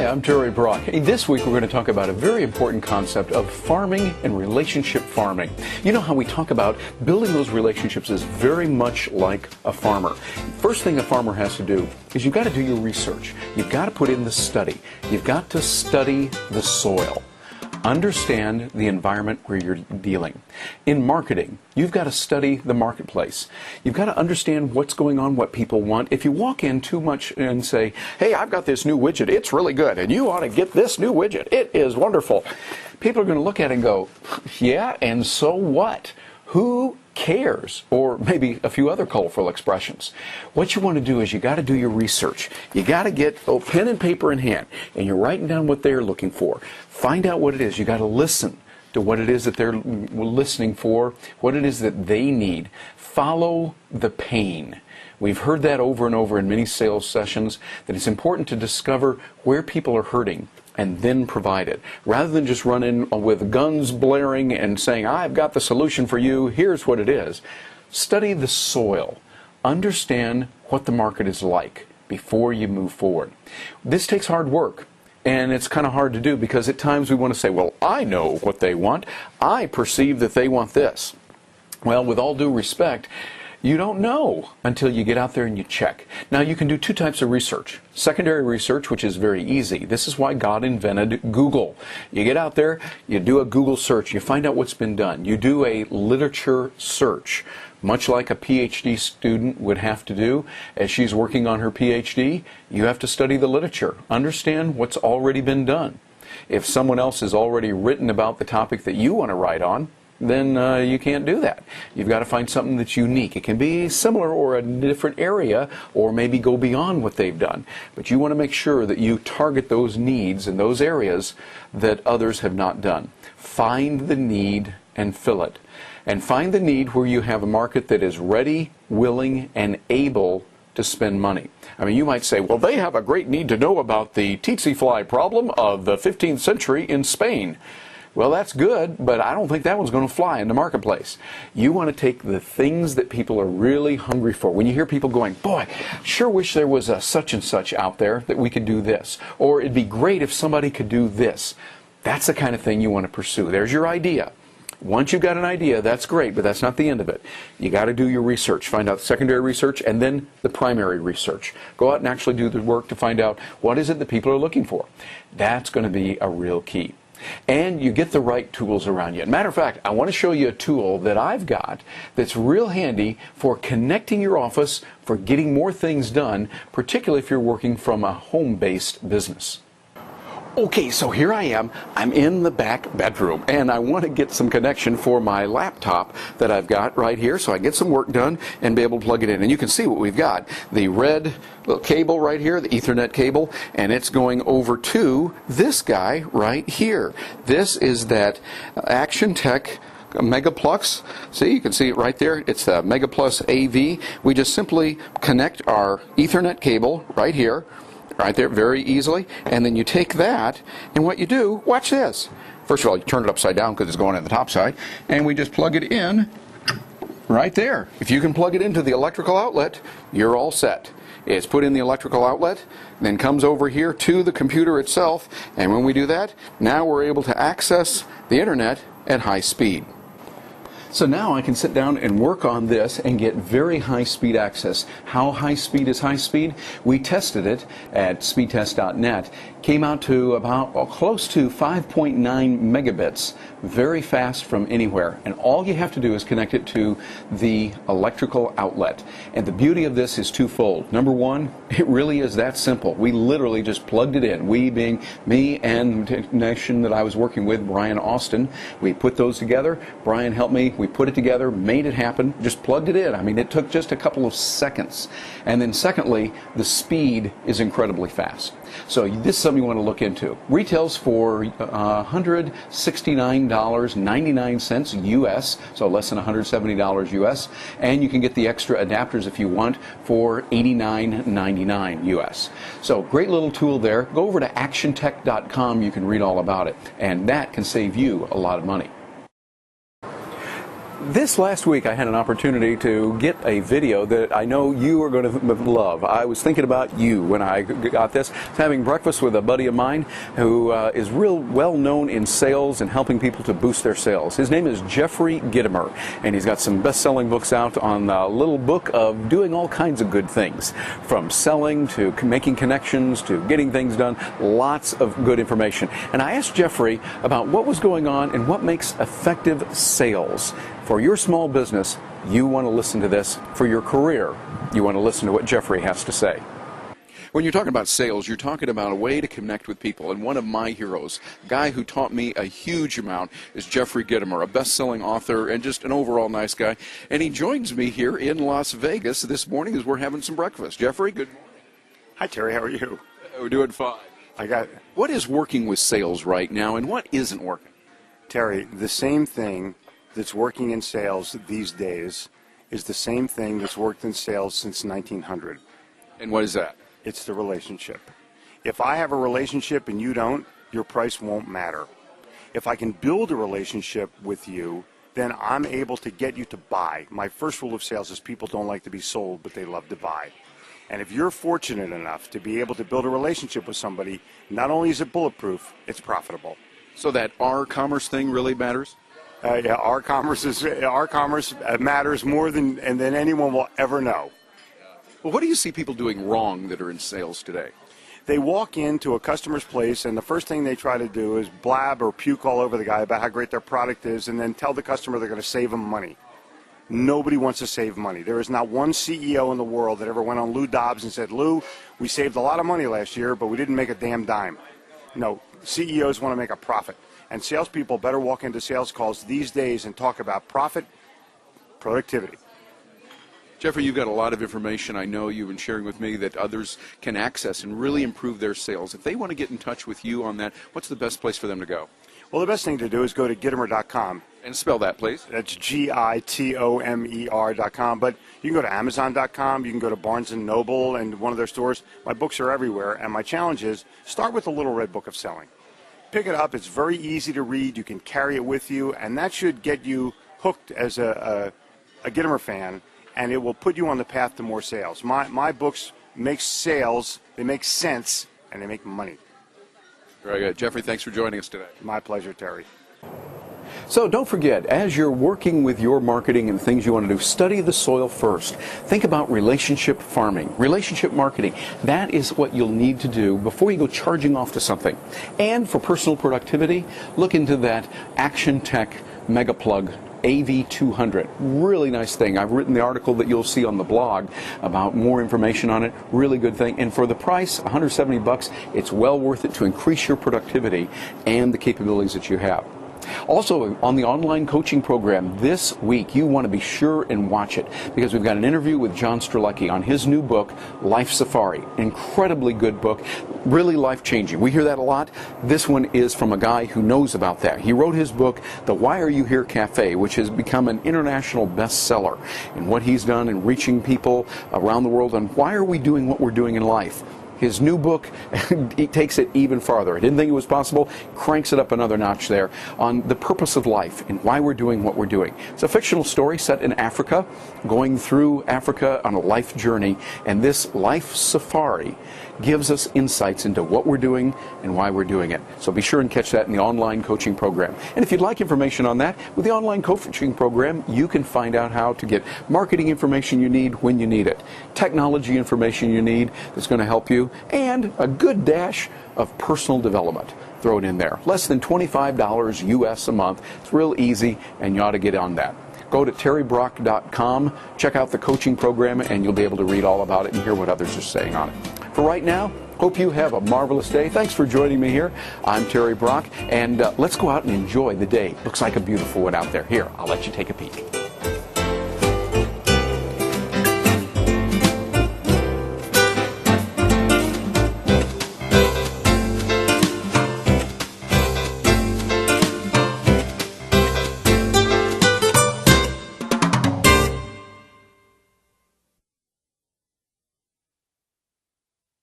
Hi, I'm Terry Brock. Hey, this week we're going to talk about a very important concept of farming and relationship farming. You know how we talk about building those relationships is very much like a farmer. First thing a farmer has to do is you've got to do your research. You've got to put in the study. You've got to study the soil. Understand the environment where you're dealing. In marketing, you've got to study the marketplace. You've got to understand what's going on, what people want. If you walk in too much and say, hey, I've got this new widget, it's really good, and you ought to get this new widget, it is wonderful. People are going to look at it and go, yeah, and so what? Who cares? Or maybe a few other colorful expressions. What you want to do is you got to do your research. You got to get pen and paper in hand, and you're writing down what they're looking for. Find out what it is. You got to listen to what it is that they're listening for, what it is that they need. Follow the pain. We've heard that over and over in many sales sessions, that it's important to discover where people are hurting and then provide it. Rather than just run in with guns blaring and saying, I've got the solution for you, here's what it is. Study the soil. Understand what the market is like before you move forward. This takes hard work. And it's kind of hard to do because at times we want to say, well, I know what they want. I perceive that they want this. Well, with all due respect, you don't know until you get out there and you check. Now, you can do two types of research. Secondary research, which is very easy. This is why God invented Google. You get out there, you do a Google search, you find out what's been done. You do a literature search, much like a PhD student would have to do. As she's working on her PhD, you have to study the literature, understand what's already been done. If someone else has already written about the topic that you want to write on, then you can't do that. You've got to find something that's unique. It can be similar or a different area, or maybe go beyond what they've done. But you want to make sure that you target those needs in those areas that others have not done. Find the need and fill it. And find the need where you have a market that is ready, willing, and able to spend money. I mean, you might say, well, they have a great need to know about the tsetse fly problem of the 15th century in Spain. Well, that's good, but I don't think that one's going to fly in the marketplace. You want to take the things that people are really hungry for. When you hear people going, boy, sure wish there was a such and such out there that we could do this. Or it'd be great if somebody could do this. That's the kind of thing you want to pursue. There's your idea. Once you've got an idea, that's great, but that's not the end of it. You got to do your research. Find out secondary research and then the primary research. Go out and actually do the work to find out what is it that people are looking for. That's going to be a real key. And you get the right tools around you. Matter of fact, I want to show you a tool that I've got that's real handy for connecting your office, for getting more things done, particularly if you're working from a home-based business. Okay, so here I am. I'm in the back bedroom, and I want to get some connection for my laptop that I've got right here so I get some work done and be able to plug it in. And you can see what we've got. The red little cable right here, the Ethernet cable, and it's going over to this guy right here. This is that Actiontec MegaPlug. See, you can see it right there. It's the MegaPlug AV. We just simply connect our Ethernet cable right here, right there, very easily, and then you take that, and what you do, watch this. First of all, you turn it upside down because it's going on the top side, and we just plug it in right there. If you can plug it into the electrical outlet, you're all set. It's put in the electrical outlet, then comes over here to the computer itself, and when we do that, now we're able to access the internet at high speed. So now I can sit down and work on this and get very high-speed access. How high speed is high speed? We tested it at speedtest.net. Came out to about close to 5.9 megabits, very fast from anywhere. And all you have to do is connect it to the electrical outlet. And the beauty of this is twofold. Number one, it really is that simple. We literally just plugged it in. We being me and the technician that I was working with, Brian Austin. We put those together. Brian helped me. We put it together, made it happen, just plugged it in. I mean, it took just a couple of seconds. And then secondly, the speed is incredibly fast. So this is something you want to look into. Retails for $169.99 US, so less than $170 US, and you can get the extra adapters if you want for $89.99 US. So great little tool there. Go over to actiontec.com. You can read all about it, and that can save you a lot of money. This last week I had an opportunity to get a video that I know you are going to love. I was thinking about you when I got this. I was having breakfast with a buddy of mine who is real well known in sales and helping people to boost their sales. His name is Jeffrey Gitomer, and he's got some best-selling books out on a little book of doing all kinds of good things, from selling to making connections to getting things done. Lots of good information. And I asked Jeffrey about what was going on and what makes effective sales. For your small business, you want to listen to this. For your career, you want to listen to what Jeffrey has to say. When you're talking about sales, you're talking about a way to connect with people. And one of my heroes, a guy who taught me a huge amount, is Jeffrey Gitomer, a best-selling author and just an overall nice guy. And he joins me here in Las Vegas this morning as we're having some breakfast. Jeffrey, good morning. Hi, Terry. How are you? We're doing fine. What is working with sales right now, and what isn't working? Terry, the same thing that's working in sales these days is the same thing that's worked in sales since 1900. And what is that? It's the relationship. If I have a relationship and you don't, your price won't matter. If I can build a relationship with you, then I'm able to get you to buy. My first rule of sales is people don't like to be sold, but they love to buy. And if you're fortunate enough to be able to build a relationship with somebody, not only is it bulletproof, it's profitable. So that our commerce thing really matters? Yeah, our commerce matters more than anyone will ever know. Well, what do you see people doing wrong that are in sales today? They walk into a customer's place, and the first thing they try to do is blab or puke all over the guy about how great their product is, and then tell the customer they're going to save them money. Nobody wants to save money. There is not one CEO in the world that ever went on Lou Dobbs and said, Lou, we saved a lot of money last year, but we didn't make a damn dime. No, CEOs want to make a profit. And salespeople better walk into sales calls these days and talk about profit, productivity. Jeffrey, you've got a lot of information I know you've been sharing with me that others can access and really improve their sales. If they want to get in touch with you on that, what's the best place for them to go? Well, the best thing to do is go to Gitomer.com. And spell that, please. That's Gitomer.com. But you can go to Amazon.com. You can go to Barnes & Noble and one of their stores. My books are everywhere. And my challenge is start with the Little Red Book of Selling. Pick it up. It's very easy to read. You can carry it with you. And that should get you hooked as a Gitomer fan. And it will put you on the path to more sales. My books make sales. They make sense. And they make money. Very good. Jeffrey, thanks for joining us today. My pleasure, Terry. So don't forget, as you're working with your marketing and things you want to do, study the soil first. Think about relationship farming, relationship marketing. That is what you'll need to do before you go charging off to something. And for personal productivity, look into that Actiontec MegaPlug AV200. Really nice thing. I've written the article that you'll see on the blog about more information on it. Really good thing. And for the price, $170, it's well worth it to increase your productivity and the capabilities that you have. Also, on the online coaching program this week, you want to be sure and watch it because we've got an interview with John Strzelecki on his new book, Life Safari. Incredibly good book, really life-changing. We hear that a lot. This one is from a guy who knows about that. He wrote his book, The Why Are You Here Cafe, which has become an international bestseller. And what he's done in reaching people around the world on why are we doing what we're doing in life. His new book, he takes it even farther. I didn't think it was possible, cranks it up another notch there on the purpose of life and why we're doing what we're doing. It's a fictional story set in Africa, going through Africa on a life journey, and this life safari gives us insights into what we're doing and why we're doing it. So be sure and catch that in the online coaching program. And if you'd like information on that, with the online coaching program, you can find out how to get marketing information you need when you need it, technology information you need that's going to help you, and a good dash of personal development thrown in there. Less than $25 US a month. It's real easy, and you ought to get on that. Go to terrybrock.com, check out the coaching program, and you'll be able to read all about it and hear what others are saying on it. For right now, hope you have a marvelous day. Thanks for joining me here. I'm Terry Brock, and let's go out and enjoy the day. Looks like a beautiful one out there. Here, I'll let you take a peek.